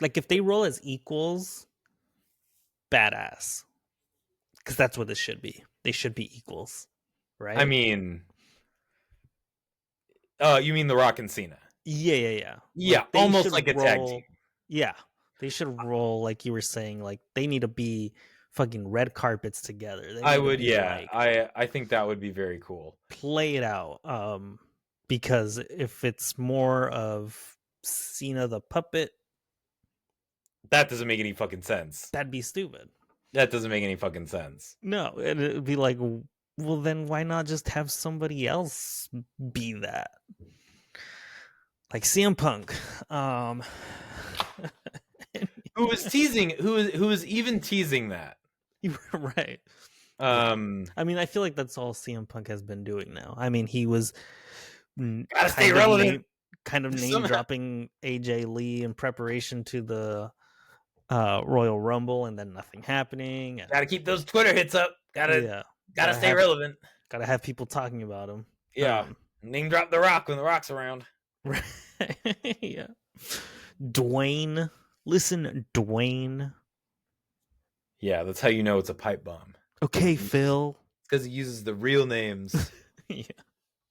Like, if they roll as equals, badass. Because that's what this should be. They should be equals, right? I mean, you mean The Rock and Cena? Yeah. Yeah, like, almost like a tag team. Yeah, they should roll, like you were saying, like they need to be fucking red carpets together. I would, yeah. Like, I think that would be very cool. Play it out. Because if it's more of Cena the puppet, that doesn't make any fucking sense. That'd be stupid. That doesn't make any fucking sense. No, it'd be like, well, then why not just have somebody else be that? Like CM Punk. Who was even teasing that? You were right. I mean, I feel like that's all CM Punk has been doing now. I mean, he was gotta stay relevant. Kind of name dropping AJ Lee in preparation to the Royal Rumble, and then nothing happening. Gotta keep those Twitter hits up. Gotta stay relevant. Gotta have people talking about him. Yeah. Name drop The Rock when The Rock's around. Yeah. Dwayne. Listen, Dwayne. Yeah, that's how you know it's a pipe bomb. Okay, Phil. It's because he uses the real names. Yeah.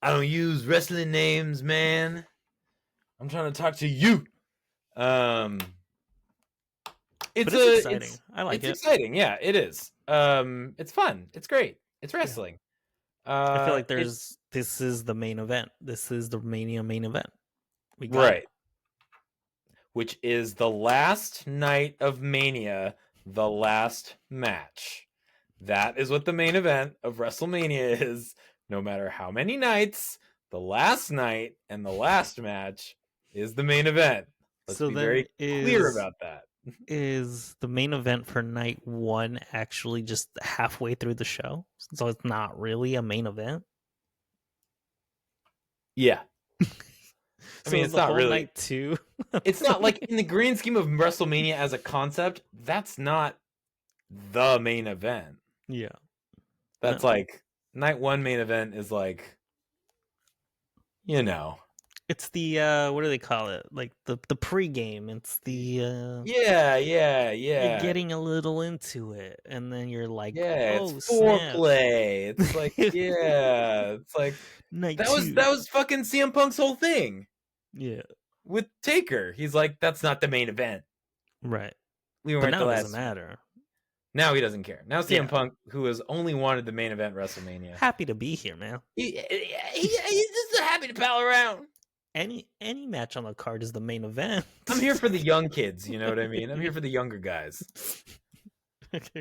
I don't use wrestling names, man. I'm trying to talk to you. It's exciting. I like it. It's exciting. Yeah, it is. It's fun. It's great. It's wrestling. Yeah. I feel like this is the main event. This is the Mania main event. Right. Which is the last night of Mania, the last match. That is what the main event of WrestleMania is. No matter how many nights, the last night and the last match is the main event. Let's be very clear about that. Is the main event for night one actually just halfway through the show? So it's not really a main event? Yeah. I mean, it's not really night two. It's not like, in the grand scheme of WrestleMania as a concept, that's not the main event. Yeah. That's like night one main event is like, you know. It's the what do they call it? Like the pregame. It's the Yeah. You're getting a little into it, and then you're like, it's foreplay. It's like, it's like night that two. was fucking CM Punk's whole thing. Yeah. With Taker, he's like, that's not the main event. Right. We weren't but now the last. It doesn't matter. Now he doesn't care. Now CM Punk, who has only wanted the main event WrestleMania, happy to be here, man. He's just happy to pal around. Any match on the card is the main event. I'm here for the young kids, you know what I mean? I'm here for the younger guys.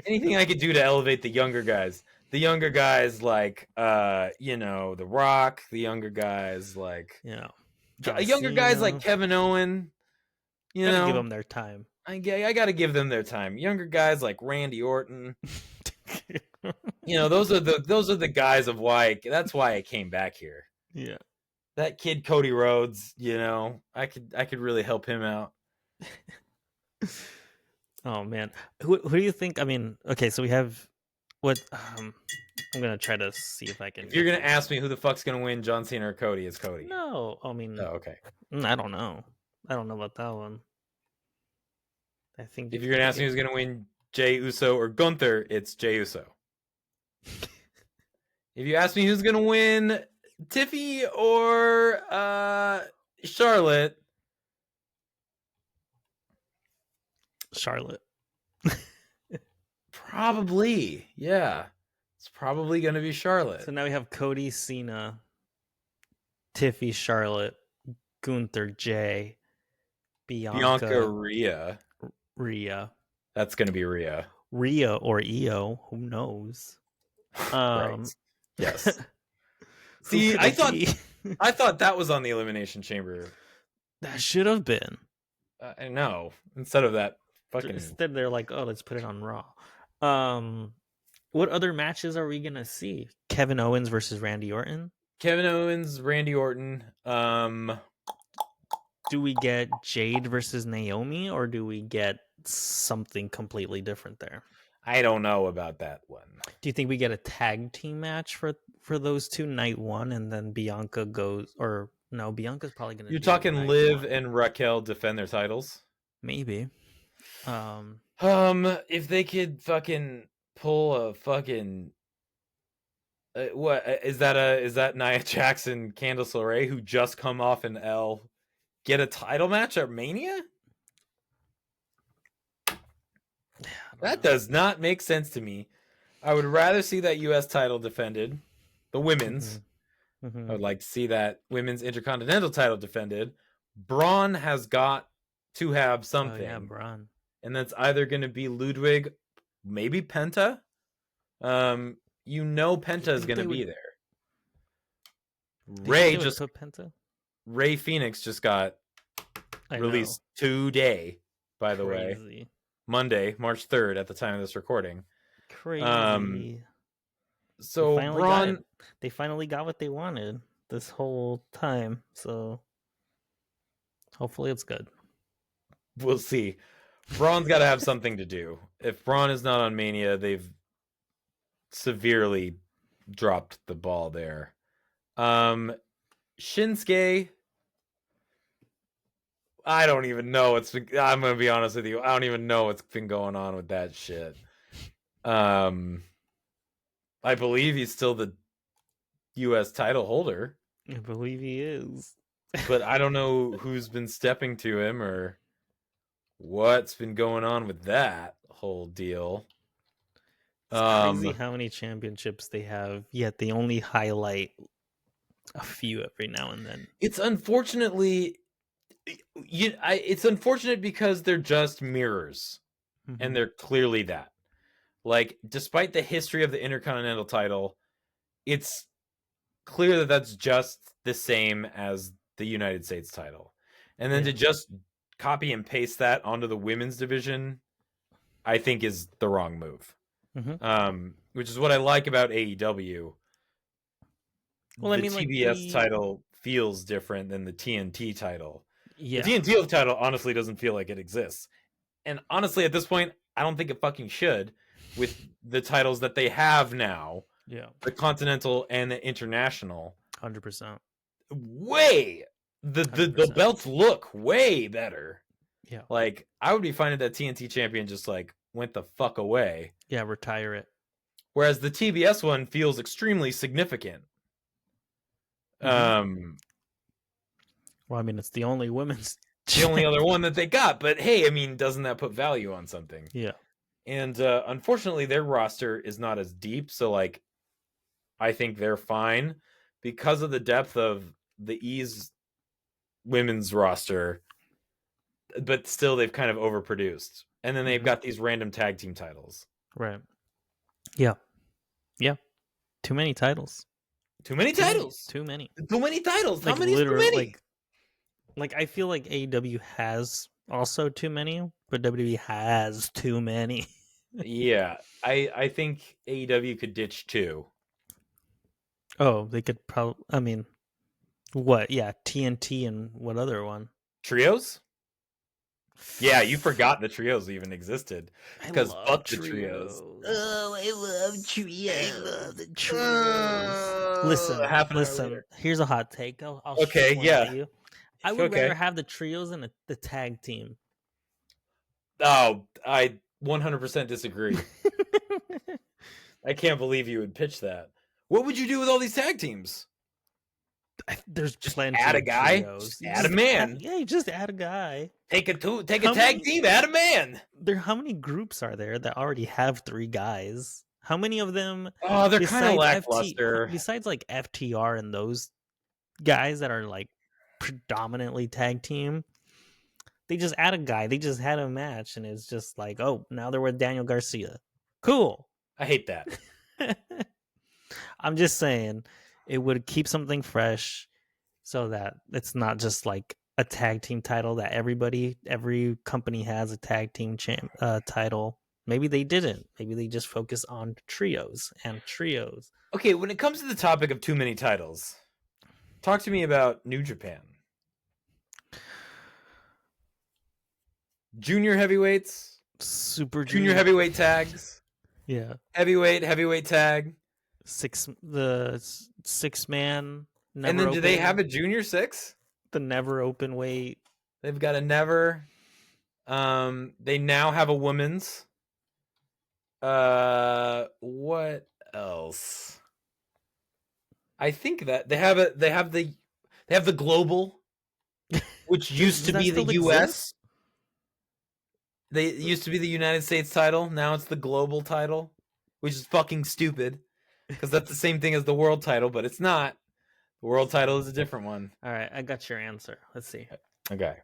Anything I could do to elevate the younger guys. The younger guys like The Rock, the younger guys like younger guys like Kevin Owen, you know. Give them their time. I got to give them their time. Younger guys like Randy Orton. Those are the guys of why I came back here. Yeah. That kid Cody Rhodes, I could really help him out. Oh man, who do you think? I mean, okay, so we have what? I'm gonna try to see if I can. If you're gonna ask me who the fuck's gonna win, John Cena or Cody, it's Cody. No, I mean. Oh, okay. I don't know. I don't know about that one. I think if you're gonna ask me who's gonna win, Jey Uso or Gunther, it's Jey Uso. If you ask me who's gonna win, Tiffy or Charlotte. Probably, yeah. It's probably gonna be Charlotte. So now we have Cody, Cena, Tiffy, Charlotte, Gunther, Jay, Bianca Rhea. Rhea. That's going to be Rhea. Rhea or Io, who knows? Right. Yes. See, I thought that was on the Elimination Chamber. That should have been. I know. Instead of that fucking. Instead, they're like, oh, let's put it on Raw. What other matches are we gonna see? Kevin Owens versus Randy Orton. Kevin Owens, Randy Orton. Do we get Jade versus Naomi, or do we get something completely different there? I don't know about that one. Do you think we get a tag team match for those two night one, and then Bianca goes, or no? Bianca's probably gonna. You're talking Liv and Raquel defend their titles? Maybe. If they could fucking pull a fucking. What is that? Is that Nia Jackson, Candice LeRae, who just come off an L, get a title match at Mania? That does not make sense to me. I would rather see that U.S. title defended, the women's. I would like to see that women's Intercontinental title defended. Braun has got to have something. Oh, yeah, Braun. And that's either going to be Ludwig, maybe Penta. Penta is going to be there. Ray Phoenix just got released today, by the way. Monday, March 3rd, at the time of this recording. Crazy. So Braun, they finally got what they wanted this whole time. So hopefully it's good. We'll see. Braun's got to have something to do. If Braun is not on Mania, they've severely dropped the ball there. Shinsuke, I don't even know I'm going to be honest with you. I don't even know what's been going on with that shit. I believe he's still the U.S. title holder. I believe he is. But I don't know who's been stepping to him or what's been going on with that whole deal. It's crazy how many championships they have, yet they only highlight a few every now and then. It's unfortunately... it's unfortunate because they're just mirrors, and they're clearly that. Like, despite the history of the Intercontinental title, it's clear that that's just the same as the United States title. And then to just copy and paste that onto the women's division, I think is the wrong move. Which is what I like about AEW. Well, the TBS title feels different than the TNT title. Yeah. The TNT title honestly doesn't feel like it exists. And honestly, at this point, I don't think it fucking should with the titles that they have now. Yeah. The Continental and the International. 100%. Way. The belts look way better. Yeah. Like, I would be fine if that TNT champion just, like, went the fuck away. Yeah, retire it. Whereas the TBS one feels extremely significant. Well, I mean, it's the only women's... the only other one that they got. But, hey, I mean, doesn't that put value on something? Yeah. And unfortunately, their roster is not as deep. So, like, I think they're fine. Because of the depth of the E's women's roster. But still, they've kind of overproduced. And then they've got these random tag team titles. Right. Yeah. Yeah. Too many titles. Too many titles. Too many. Too many titles. Like, how many is too many? Like I feel like AEW has also too many, but WWE has too many. Yeah. I think AEW could ditch 2. Oh, they could probably... I mean, what? Yeah, TNT and what other one? Trios? Yeah, you forgot the trios even existed. Because fuck the trios. Oh, I love trios. I love the trios. Listen. Here's a hot take. I'll okay, yeah. You. I would rather have the trios than the tag team. Oh, I 100% disagree. I can't believe you would pitch that. What would you do with all these tag teams? There's just plenty. Add a guy. Just add a man. Just add a guy. Take a tag team. Add a man. How many groups are there that already have 3 guys? How many of them? Oh, they're kind of lackluster. Besides like FTR and those guys that are like predominantly tag team. They just add a guy. They just had a match, and it's just like, oh, now they're with Daniel Garcia. Cool. I hate that. I'm just saying, it would keep something fresh, so that it's not just like a tag team title that every company has a tag team title. Maybe they didn't. Maybe they just focus on trios and trios. Okay, when it comes to the topic of too many titles, talk to me about New Japan. Junior heavyweights, Super junior heavyweight tags, yeah, heavyweight tag, the 6-man. And then do they have a junior 6? The never open weight. They've got a never. They now have a women's. What else? I think that they have the global, which used to be the US. Exist? It used to be the United States title. Now it's the global title, which is fucking stupid because that's the same thing as the world title, but it's not. The world title is a different one. All right, I got your answer. Let's see. Okay.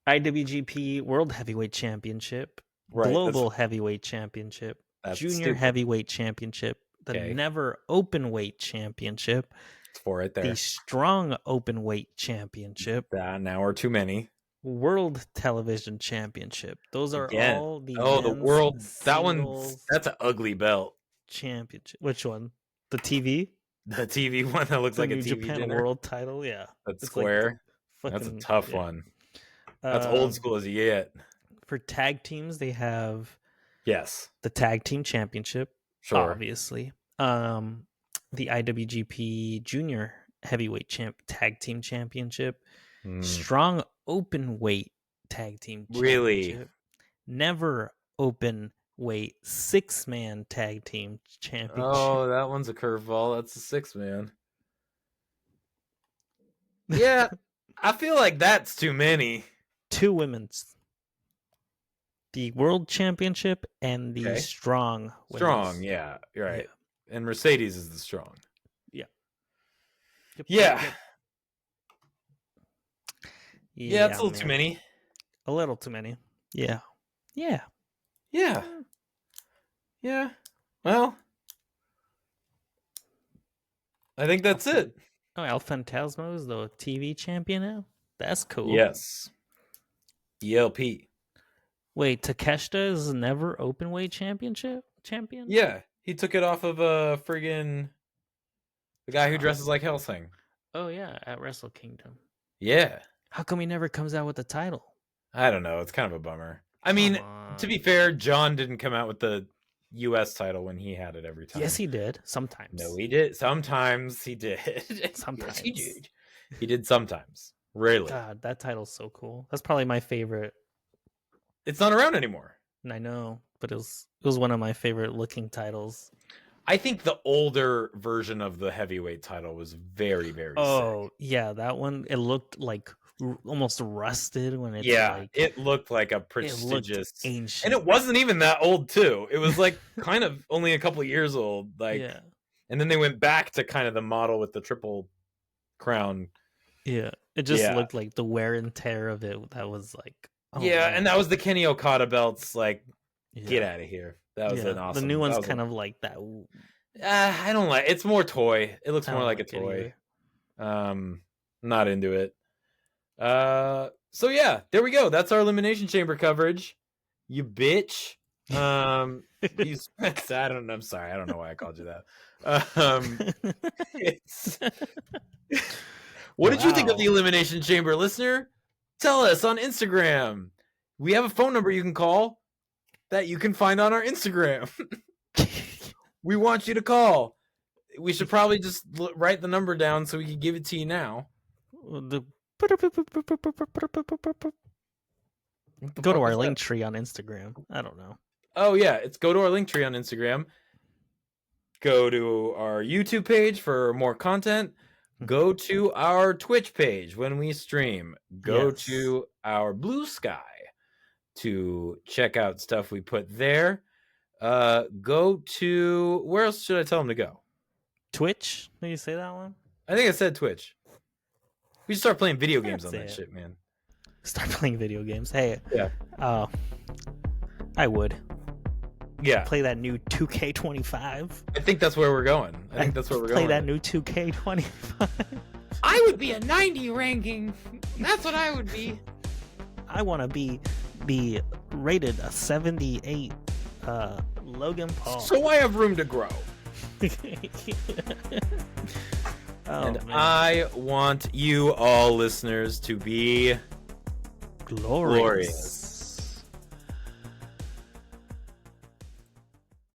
IWGP World Heavyweight Championship, Right, Global Heavyweight Championship, Junior stupid. Heavyweight Championship, the Never Openweight Championship, It's 4 right there. the Strong Openweight Championship, Now are too many. World Television Championship. Those are all the the world. That one. singles That's an ugly belt. championship. Which one? The TV? The TV one that looks The like New a TV Japan dinner. World Title. Yeah, That's it's like square. the That's a fucking- tough yeah. one. That's old school as you get. For tag teams, they have Yes. the Tag Team Championship, Sure. obviously. The IWGP Junior Heavyweight Tag Team Championship, Strong Openweight Tag Team Championship, Really? Never Openweight 6-man Tag Team Championship. Oh, that one's a curveball. That's a 6-man. Yeah, I feel like that's too many. 2 women's. The World Championship and the Strong Women's. Strong, yeah, you're right. Yeah. And Mercedes is the strong. Yeah. Yep, Yeah. yep. Yeah, it's a little too many. A little too many. Yeah. Yeah. Yeah. Yeah. Well, I think that's it. Oh, El Fantasma is the TV champion now? That's cool. Yes. ELP. Wait, Takeshita is never openweight champion? Yeah, he took it off of friggin' the guy who dresses like Hellsing. Oh yeah, at Wrestle Kingdom. Yeah. How come he never comes out with the title? I don't know. It's kind of a bummer. I mean, to be fair, John didn't come out with the U.S. title when he had it every time. Yes, he did. Sometimes. No, he did. Sometimes he did. Sometimes. Yes, he did. He did sometimes. Rarely. God, that title's so cool. That's probably my favorite. It's not around anymore. I know, but it was one of my favorite looking titles. I think the older version of the heavyweight title was very, very sick. Yeah, that one, it looked like almost rusted when it it looked like a prestigious ancient. And it wasn't even that old too. It was like kind of only a couple of years old, and then they went back to kind of the model with the triple crown. Yeah, it just looked like the wear and tear of it. That was like, man. And that was the Kenny Okada belts. Like, get out of here. That was an awesome. The new one's kind of like that. I don't like. It's more toy. It looks more like a toy. Not into it. So yeah, there we go. That's our Elimination Chamber coverage. You bitch. I'm sorry. I don't know why I called you that. What did you think of the Elimination Chamber, listener? Tell us on Instagram. We have a phone number you can call that you can find on our Instagram. We want you to call. We should probably just write the number down so we can give it to you now. Go to our link tree on Instagram. I don't know. Oh yeah, go to our link tree on Instagram. Go to our YouTube page for more content. Go to our Twitch page when we stream. Go to our Blue Sky to check out stuff we put there. Go to, where else should I tell them to go? Twitch? Did you say that one? I think I said Twitch. We should start playing video games on that shit, man. Start playing video games. Hey. Yeah. I would. Yeah. Play that new 2K25. I think that's where we're going. Play that new 2K25. I would be a 90 ranking. That's what I would be. I want to be rated a 78 Logan Paul. So I have room to grow. And man. I want you all listeners to be glorious.